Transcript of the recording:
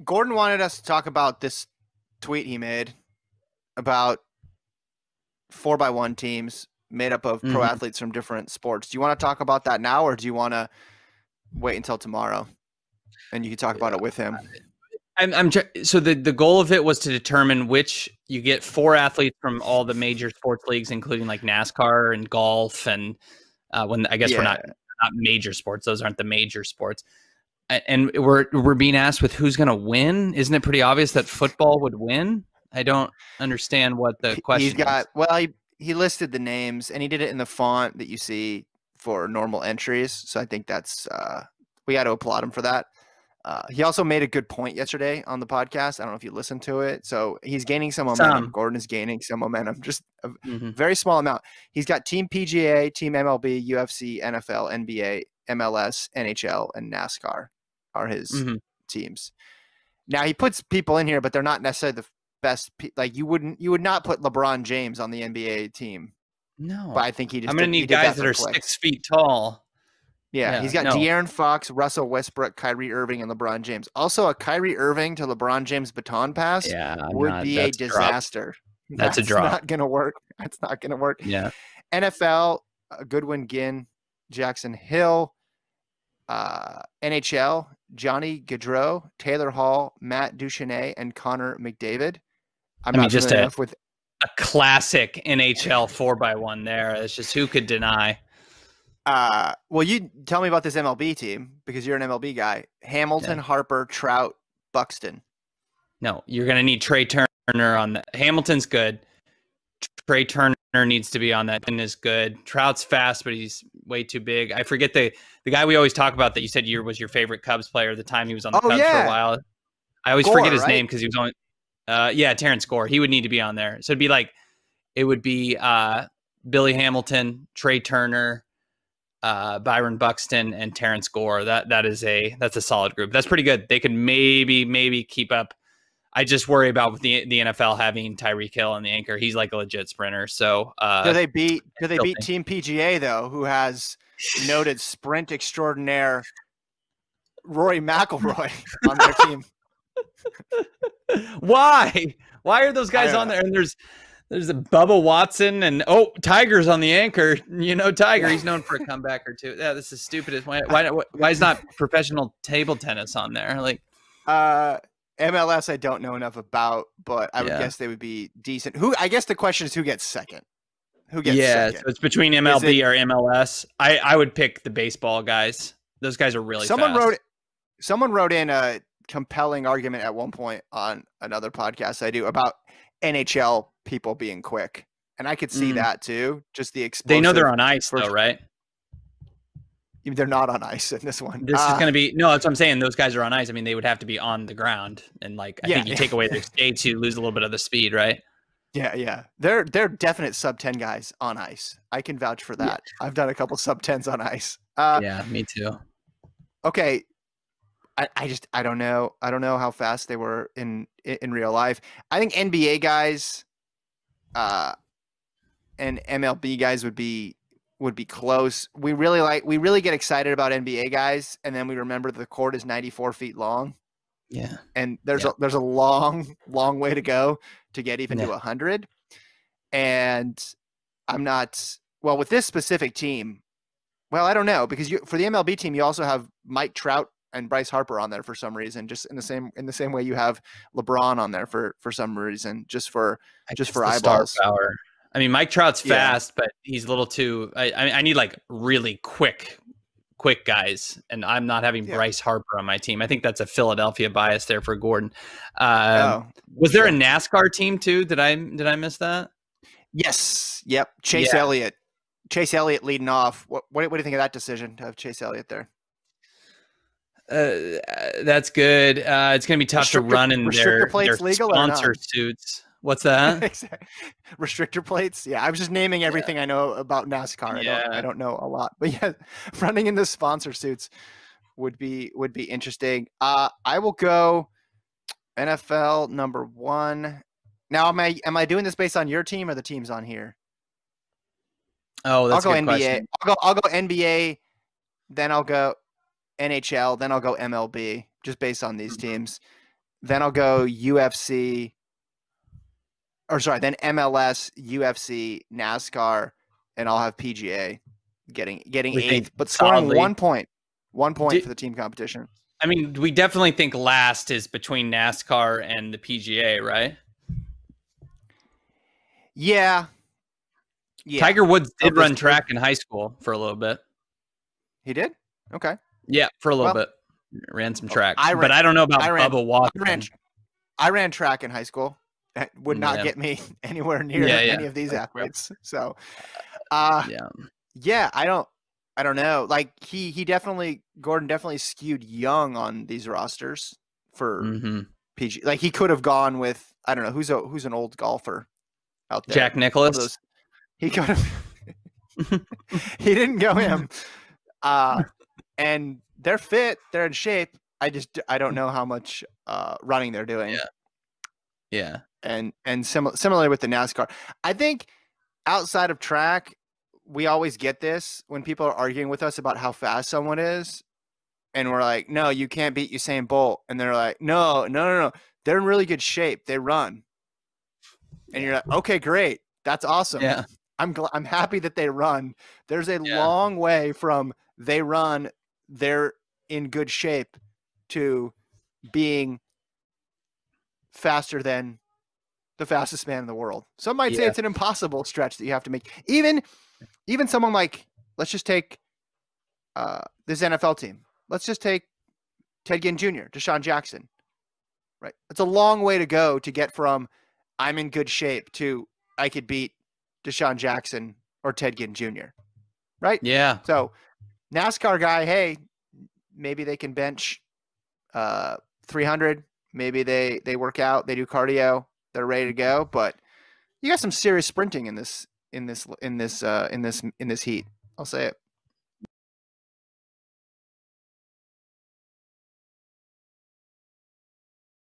Gordon wanted us to talk about this tweet he made about 4x1 teams made up of pro Mhm. athletes from different sports. Do you want to talk about that now, or do you want to wait until tomorrow and you can talk about it with him? So the goal of it was to determine which you get 4 athletes from all the major sports leagues, including like NASCAR and golf, and when I guess we're Yeah. not major sports; those aren't the major sports. And we're being asked with who's going to win. Isn't it pretty obvious that football would win? I don't understand what the He's question is. got, well, he listed the names and he did it in the font that you see for normal entries. So I think that's, we got to applaud him for that. He also made a good point yesterday on the podcast. I don't know if you listened to it. So he's gaining some momentum. Gordon is gaining some momentum, just a very small amount. He's got Team PGA, Team MLB, UFC, NFL, NBA, MLS, NHL, and NASCAR are his teams. Now he puts people in here, but they're not necessarily the best. Like you would not put LeBron James on the NBA team. No, But I think he just I'm going to need guys that are clicks. 6 feet tall. Yeah, he's got De'Aaron Fox, Russell Westbrook, Kyrie Irving, and LeBron James. Also, a Kyrie Irving to LeBron James baton pass would be a disaster. That's a drop. That's not going to work. That's not going to work. Yeah. NFL, Goodwin Ginn, Jackson Hill. NHL, Johnny Gaudreau, Taylor Hall, Matt Duchesne, and Connor McDavid. I mean, just a classic NHL 4x1 there. It's just who could deny. Well, you tell me about this MLB team because you're an MLB guy. Hamilton, Harper, Trout, Buxton. No, you're going to need Trey Turner on that. Hamilton's good. Trey Turner needs to be on that. And is good. Trout's fast, but he's way too big. I forget the guy we always talk about that you said was your favorite Cubs player at the time he was on the Cubs for a while. I always forget his name because he was on. Terrence Gore. He would need to be on there. So it would be Billy Hamilton, Trey Turner, Byron Buxton, and Terrence Gore. That's a solid group. That's pretty good. They could maybe keep up. I just worry about with the NFL having Tyreek Hill on the anchor. He's like a legit sprinter. So do they beat Team PGA though, who has noted sprint extraordinaire Rory McIlroy on their team? Why are those guys on there? And there's a Bubba Watson and Tiger's on the anchor. You know, Tiger, he's known for a comeback or two. Yeah, this is stupid. Why is not professional table tennis on there? Like, MLS, I don't know enough about, but I would guess they would be decent. I guess the question is who gets second? Who gets second? So it's between MLB or MLS. I would pick the baseball guys. Those guys are really fast. Someone wrote in a compelling argument at one point on another podcast I do about NHL people being quick. And I could see that too. Just the explosive. They know they're on ice though, right? They're not on ice in this one. This is going to be that's what I'm saying. Those guys are on ice. I mean, they would have to be on the ground, and I think you take away their skates, you lose a little bit of the speed, right? Yeah. They're definite sub 10 guys on ice. I can vouch for that. Yeah. I've done a couple sub 10s on ice. Yeah, me too. Okay. I don't know. I don't know how fast they were in real life. I think NBA guys and MLB guys would be close. We really get excited about NBA guys, and then we remember the court is 94 feet long. Yeah. And there's a long way to go to get even to 100. And I'm not with this specific team. Well, I don't know, because for the MLB team, you also have Mike Trout and Bryce Harper on there for some reason, just in the same way you have LeBron on there for some reason, just for eyeballs. Star power. I mean, Mike Trout's fast, but he's a little too. I need like really quick guys, and I'm not having Bryce Harper on my team. I think that's a Philadelphia bias there for Gordon. Was there a NASCAR team too? Did I miss that? Yes. Yep. Chase Elliott. Chase Elliott leading off. What do you think of that decision to have Chase Elliott there? That's good. It's going to be tough to run in their sponsor suits. What's that? Restrictor plates. Yeah, I was just naming everything I know about NASCAR. I don't know a lot, but running in the sponsor suits would be interesting. I will go NFL number 1. Now, am I doing this based on your team or the teams on here? Oh, that's I'll go a good NBA. Question. I'll go NBA, then I'll go NHL, then I'll go MLB, just based on these teams. Then I'll go UFC, or sorry, then MLS, UFC, NASCAR, and I'll have PGA getting We think eighth, but scoring solidly. 1 point. 1 point Do- for the team competition. I mean, we definitely think last is between NASCAR and the PGA, right? Yeah. Yeah. Tiger Woods did Of this run group. track in high school for a little bit. He did? Okay. Yeah, for a little Well, bit. Ran some tracks. I But I don't know about I ran- Bubba Watson. I ran track in high school. That would not Yeah. get me anywhere near Yeah, any of these That's fair. athletes. So, Yeah. yeah, I don't know. Like Gordon definitely skewed young on these rosters for hmm PG. Like he could have gone with, I don't know, who's an old golfer out there. Jack One of Nicklaus. those- He could have. He didn't go him. And they're fit. They're in shape. I don't know how much running they're doing. Yeah. And similarly with the NASCAR, I think outside of track, we always get this when people are arguing with us about how fast someone is, and we're like, "No, you can't beat Usain Bolt," and they're like, "No, they're in really good shape. They run," and you're like, "Okay, great, that's awesome. Yeah. I'm happy that they run." There's a long way from they run, they're in good shape, to being faster than the fastest man in the world. Some might say it's an impossible stretch that you have to make. Even someone like, let's just take this NFL team. Let's just take Ted Ginn Jr., Deshaun Jackson. Right? It's a long way to go to get from I'm in good shape to I could beat Deshaun Jackson or Ted Ginn Jr. Right? Yeah. So NASCAR guy, hey, maybe they can bench 300. Maybe they work out, they do cardio, they're ready to go. But you got some serious sprinting in this heat. I'll say it.